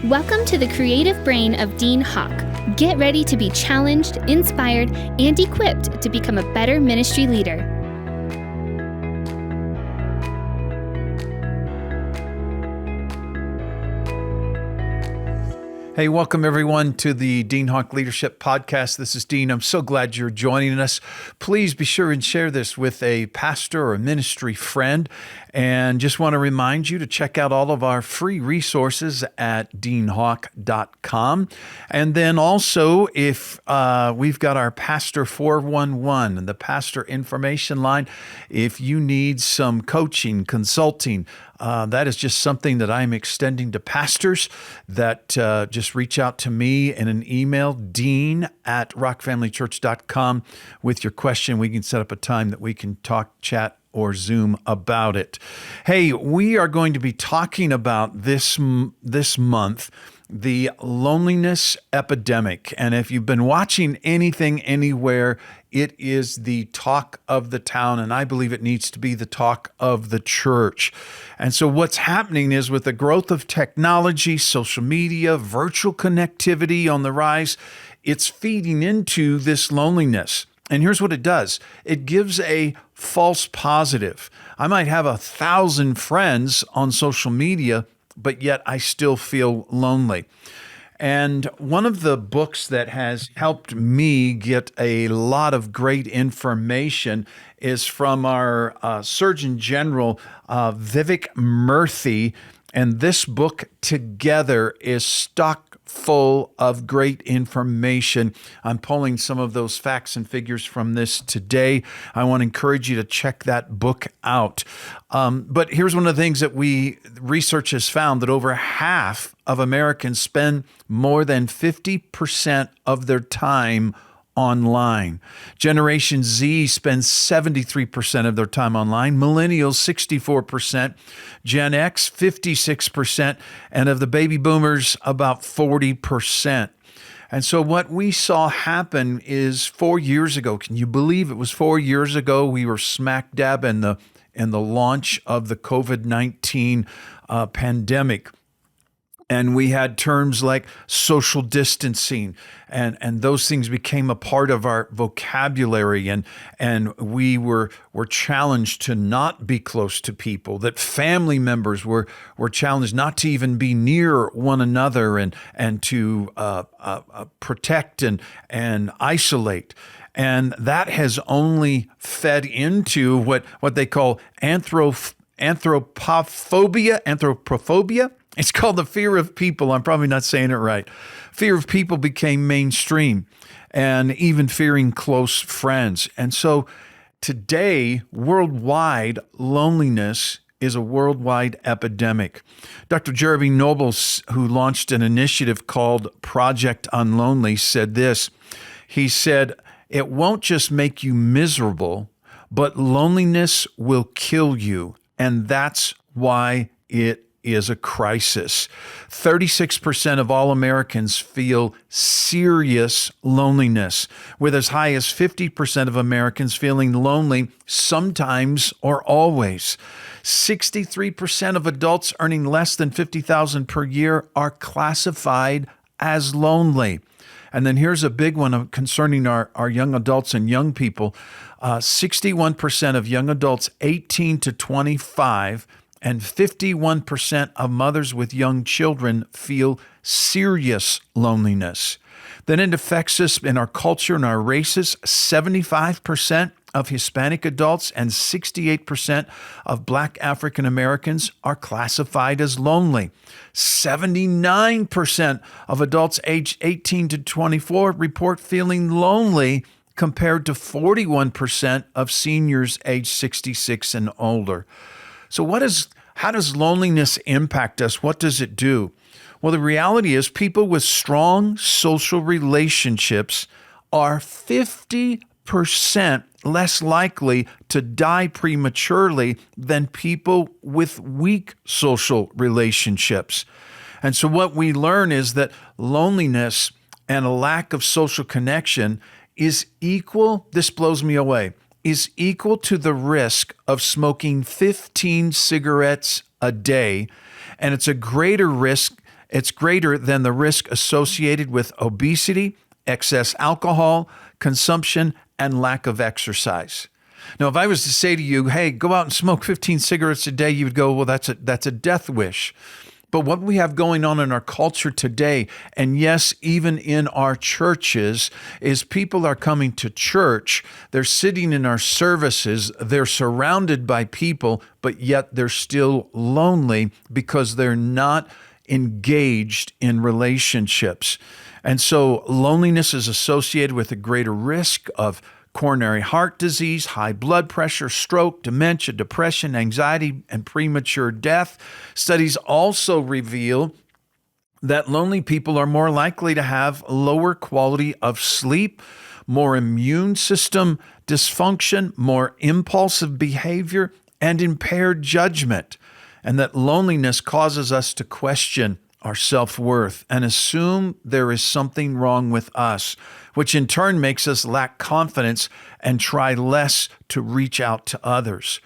Welcome to the creative brain of Dean Hawk. Get ready to be challenged, inspired, and equipped to become a better ministry leader. Hey, welcome everyone to the Dean Hawk Leadership Podcast. This is Dean. I'm so glad you're joining us. Please be sure and share this with a pastor or a ministry friend. And just want to remind you to check out all of our free resources at deanhawk.com. And then also, if we've got our Pastor 411, the pastor information line, if you need some coaching, consulting, that is just something that I'm extending to pastors, that just reach out to me in an email, dean@rockfamilychurch.com, with your question. We can set up a time that we can talk, chat, or Zoom about it. Hey, we are going to be talking about this month, the loneliness epidemic. And if you've been watching anything, anywhere, it is the talk of the town, and I believe it needs to be the talk of the church. And so what's happening is, with the growth of technology, social media, virtual connectivity on the rise, it's feeding into this loneliness. And here's what it does. It gives a false positive. I might have 1,000 friends on social media, but yet I still feel lonely. And one of the books that has helped me get a lot of great information is from our Surgeon General, Vivek Murthy. And this book together is stock full of great information. I'm pulling some of those facts and figures from this today. I want to encourage you to check that book out. But here's one of the things that research has found, that over half of Americans spend more than 50% of their time online. Generation Z spends 73% of their time online, millennials 64%, Gen X 56%, and of the baby boomers about 40%. And so what we saw happen is 4 years ago, can you believe it was 4 years ago, we were smack dab in the launch of the COVID-19 pandemic. And we had terms like social distancing, and those things became a part of our vocabulary, and we were challenged to not be close to people, that family members were challenged not to even be near one another, and to protect and isolate. And that has only fed into what they call anthropophobia. It's called the fear of people. I'm probably not saying it right. Fear of people became mainstream, and even fearing close friends. And so today, worldwide, loneliness is a worldwide epidemic. Dr. Jeremy Nobles, who launched an initiative called Project Unlonely, said this. He said, "It won't just make you miserable, but loneliness will kill you. And that's why it is a crisis." 36% of all Americans feel serious loneliness, with as high as 50% of Americans feeling lonely sometimes or always. 63% of adults earning less than $50,000 per year are classified as lonely. And then here's a big one concerning our young adults and young people. 61% of young adults 18 to 25 and 51% of mothers with young children feel serious loneliness. Then it affects us in our culture and our races. 75% of Hispanic adults and 68% of Black African Americans are classified as lonely. 79% of adults aged 18 to 24 report feeling lonely, compared to 41% of seniors aged 66 and older. So how does loneliness impact us? What does it do? Well, the reality is, people with strong social relationships are 50% less likely to die prematurely than people with weak social relationships. And so what we learn is that loneliness and a lack of social connection is equal, this blows me away, is equal to the risk of smoking 15 cigarettes a day, and it's a greater risk It's greater than the risk associated with obesity, excess alcohol consumption, and lack of exercise. Now, if I was to say to you, hey, go out and smoke 15 cigarettes a day, you would go, well, that's a death wish. But what we have going on in our culture today, and yes, even in our churches, is people are coming to church, they're sitting in our services, they're surrounded by people, but yet they're still lonely because they're not engaged in relationships. And so loneliness is associated with a greater risk of coronary heart disease, high blood pressure, stroke, dementia, depression, anxiety, and premature death. Studies also reveal that lonely people are more likely to have lower quality of sleep, more immune system dysfunction, more impulsive behavior, and impaired judgment. And that loneliness causes us to question our self-worth and assume there is something wrong with us, which in turn makes us lack confidence and try less to reach out to others.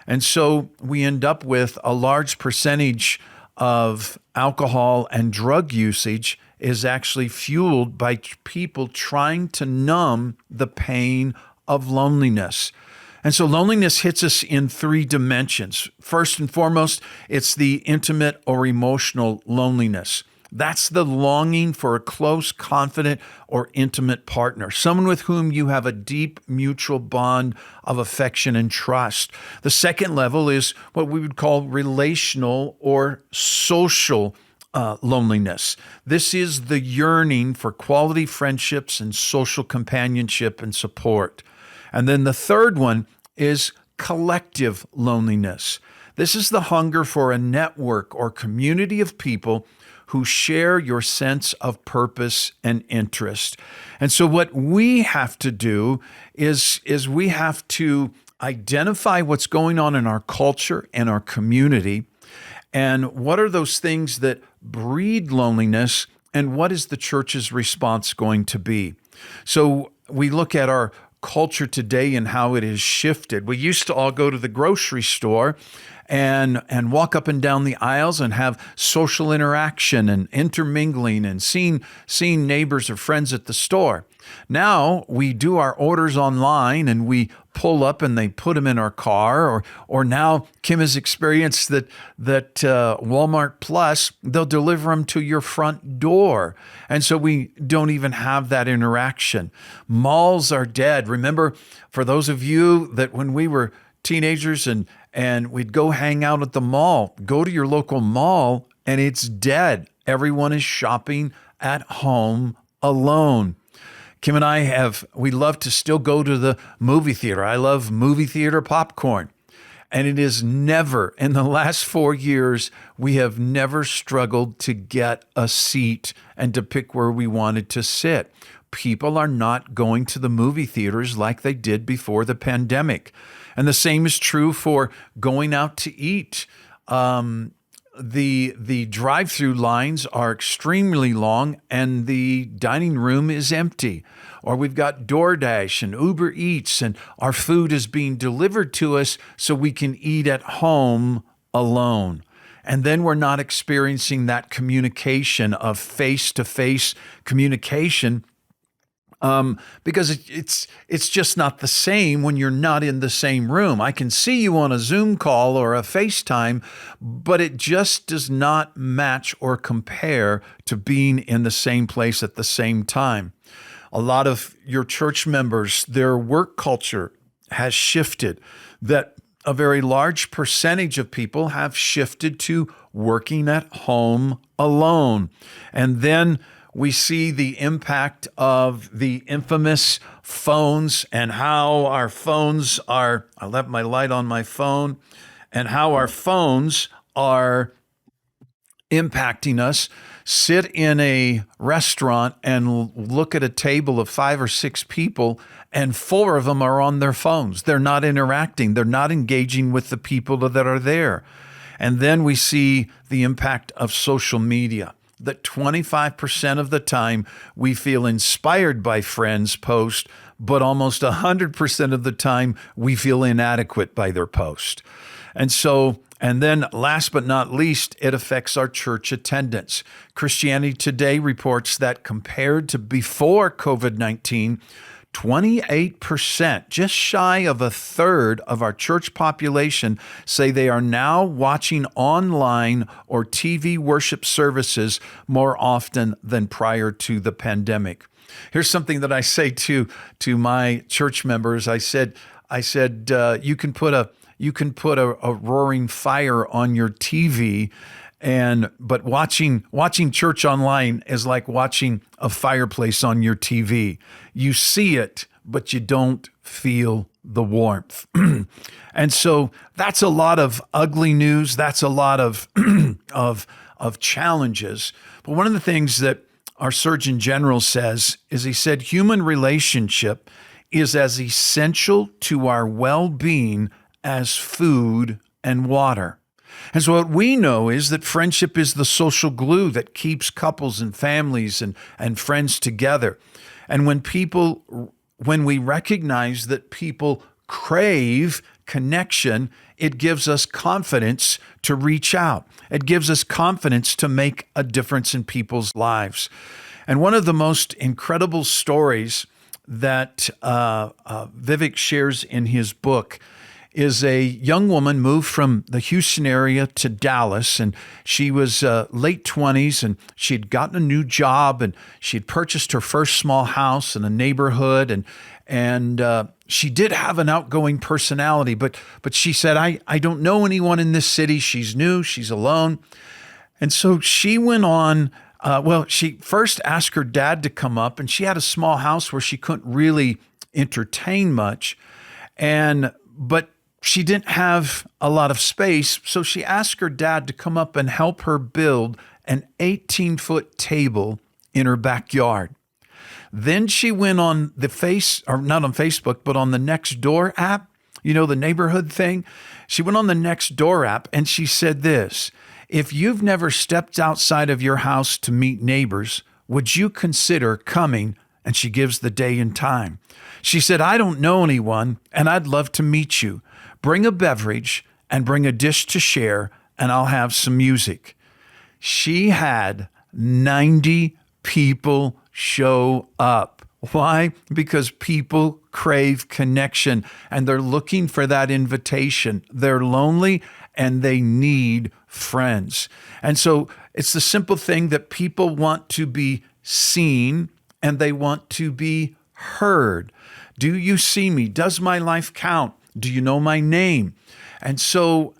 And so we end up with a large percentage of alcohol and drug usage is actually fueled by people trying to numb the pain of loneliness. And so loneliness hits us in three dimensions. First and foremost, it's the intimate or emotional loneliness. That's the longing for a close, confident, or intimate partner, someone with whom you have a deep mutual bond of affection and trust. The second level is what we would call relational or social loneliness. This is the yearning for quality friendships and social companionship and support. And then the third one is collective loneliness. This is the hunger for a network or community of people who share your sense of purpose and interest. And so what we have to do is we have to identify what's going on in our culture and our community, and what are those things that breed loneliness, and what is the church's response going to be? So we look at our culture today and how it has shifted. We used to all go to the grocery store and walk up and down the aisles and have social interaction and intermingling and seeing neighbors or friends at the store. Now we do our orders online and we pull up and they put them in our car, or now Kim has experienced that Walmart Plus, they'll deliver them to your front door. And so we don't even have that interaction. Malls are dead. Remember, for those of you that when we were teenagers and we'd go hang out at the mall, go to your local mall and it's dead. Everyone is shopping at home alone. Kim and I we love to still go to the movie theater. I love movie theater popcorn. And it is never, in the last 4 years, we have never struggled to get a seat and to pick where we wanted to sit. People are not going to the movie theaters like they did before the pandemic. And the same is true for going out to eat. The drive-through lines are extremely long and the dining room is empty. Or we've got DoorDash and Uber Eats and our food is being delivered to us so we can eat at home alone. And then we're not experiencing that communication of face-to-face communication because it's just not the same when you're not in the same room. I can see you on a Zoom call or a FaceTime, but it just does not match or compare to being in the same place at the same time. A lot of your church members, their work culture has shifted, that a very large percentage of people have shifted to working at home alone. And then we see the impact of the infamous phones and how our phones are, I left my light on my phone, and how our phones are impacting us. Sit in a restaurant and look at a table of 5 or 6 people, and 4 of them are on their phones. They're not interacting. They're not engaging with the people that are there. And then we see the impact of social media, that 25% of the time we feel inspired by friends' posts, but almost 100% of the time we feel inadequate by their post. And so And then last but not least, it affects our church attendance. Christianity Today reports that compared to before COVID-19, 28%, just shy of a third of our church population, say they are now watching online or TV worship services more often than prior to the pandemic. Here's something that I say to my church members. I said, you can put a roaring fire on your TV, but watching church online is like watching a fireplace on your TV. You see it, but you don't feel the warmth. And so that's a lot of ugly news. That's a lot of of challenges. But one of the things that our Surgeon General says is, he said, human relationship is as essential to our well-being as food and water. And so what we know is that friendship is the social glue that keeps couples and families and friends together. And when we recognize that people crave connection, it gives us confidence to reach out. It gives us confidence to make a difference in people's lives. And one of the most incredible stories that Vivek shares in his book is a young woman moved from the Houston area to Dallas, and she was late 20s, and she had gotten a new job, and she had purchased her first small house in a neighborhood, and she did have an outgoing personality, but she said, I don't know anyone in this city. She's new, she's alone. And so she went on, she first asked her dad to come up, and she had a small house where she couldn't really entertain much, but she didn't have a lot of space, so she asked her dad to come up and help her build an 18-foot table in her backyard. Then she went on not on Facebook, but on the Nextdoor app, the neighborhood thing. She went on the Nextdoor app and she said this: if you've never stepped outside of your house to meet neighbors, would you consider coming? And she gives the day and time. She said, I don't know anyone, and I'd love to meet you. Bring a beverage and bring a dish to share, and I'll have some music. She had 90 people show up. Why? Because people crave connection, and they're looking for that invitation. They're lonely, and they need friends. And so it's the simple thing that people want to be seen, and they want to be heard. Do you see me? Does my life count? Do you know my name? And so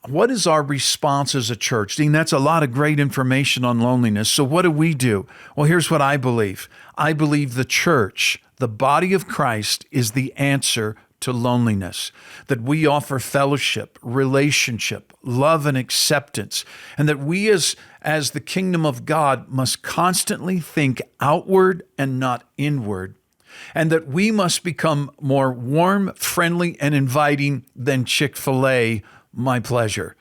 what is our response as a church? Dean, that's a lot of great information on loneliness. So what do? Well, here's what I believe. I believe the church, the body of Christ, is the answer to loneliness, that we offer fellowship, relationship, love, and acceptance, and that we as the kingdom of God must constantly think outward and not inward, and that we must become more warm, friendly, and inviting than Chick-fil-A, my pleasure.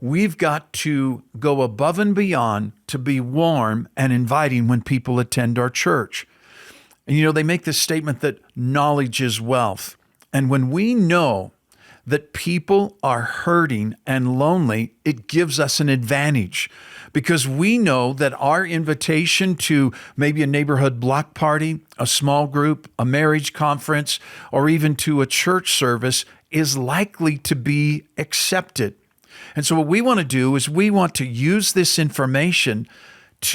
We've got to go above and beyond to be warm and inviting when people attend our church. And they make this statement that knowledge is wealth. And when we know that people are hurting and lonely, it gives us an advantage, because we know that our invitation to maybe a neighborhood block party, a small group, a marriage conference, or even to a church service is likely to be accepted. And so what we want to do is we want to use this information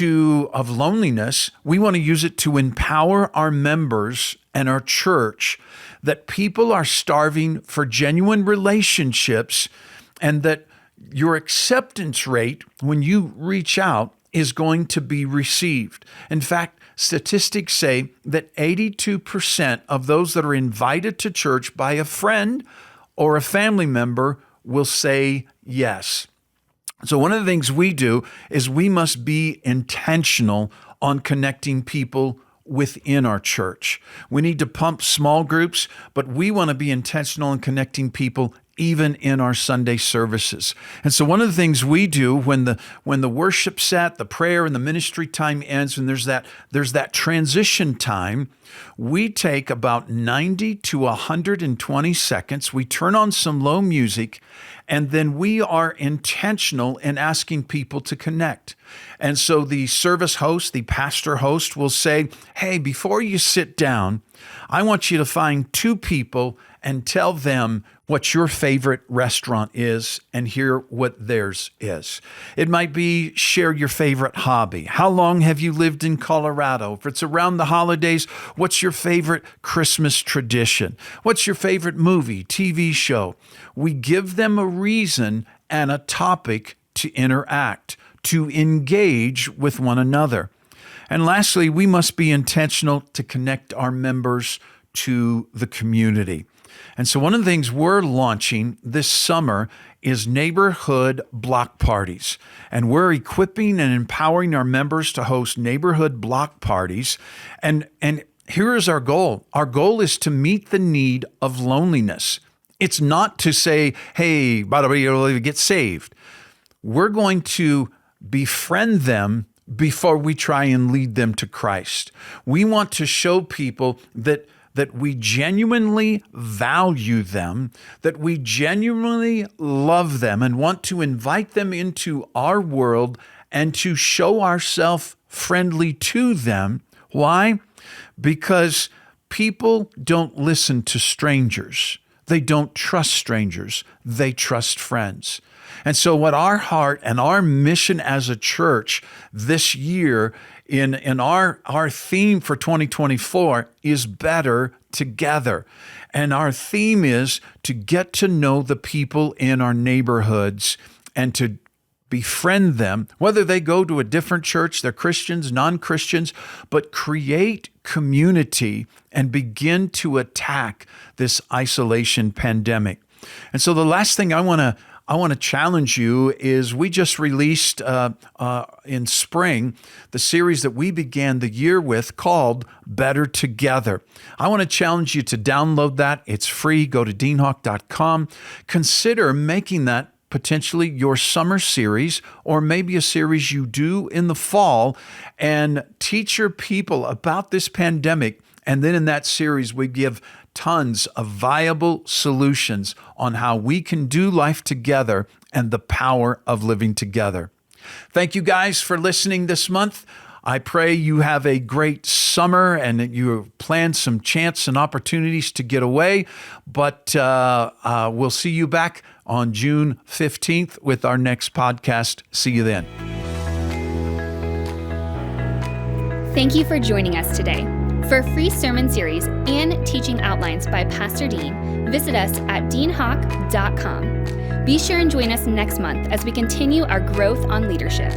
of loneliness. We want to use it to empower our members and our church that people are starving for genuine relationships, and that your acceptance rate when you reach out is going to be received. In fact, statistics say that 82% of those that are invited to church by a friend or a family member will say yes. So one of the things we do is we must be intentional on connecting people within our church. We need to pump small groups, but we want to be intentional in connecting people even in our Sunday services. And so one of the things we do when the worship set, the prayer, and the ministry time ends, and there's that transition time, we take about 90 to 120 seconds, we turn on some low music, And then we are intentional in asking people to connect. And so the service host, the pastor host will say, hey, before you sit down, I want you to find 2 people and tell them what your favorite restaurant is and hear what theirs is. It might be share your favorite hobby. How long have you lived in Colorado? If it's around the holidays, what's your favorite Christmas tradition? What's your favorite movie, TV show? We give them a reason and a topic to interact, to engage with one another. And lastly, we must be intentional to connect our members to the community. And so one of the things we're launching this summer is neighborhood block parties. And we're equipping and empowering our members to host neighborhood block parties. And here is our goal. Our goal is to meet the need of loneliness. It's not to say, hey, by the way, you'll get saved. We're going to befriend them before we try and lead them to Christ. We want to show people that we genuinely value them, that we genuinely love them and want to invite them into our world and to show ourselves friendly to them. Why? Because people don't listen to strangers. They don't trust strangers. They trust friends. And so what our heart and our mission as a church this year in our theme for 2024 is better together. And our theme is to get to know the people in our neighborhoods and to befriend them, whether they go to a different church, they're Christians, non-Christians, but create community and begin to attack this isolation pandemic. And so the last thing I want to challenge you is we just released in spring the series that we began the year with called Better Together. I want to challenge you to download that. It's free. Go to deanhawk.com. Consider making that potentially your summer series, or maybe a series you do in the fall, and teach your people about this pandemic. And then in that series, we give tons of viable solutions on how we can do life together and the power of living together. Thank you guys for listening this month. I pray you have a great summer and that you plan some chance and opportunities to get away. But we'll see you back on June 15th with our next podcast. See you then. Thank you for joining us today. For a free sermon series and teaching outlines by Pastor Dean, visit us at deanhawk.com. Be sure and join us next month as we continue our growth on leadership.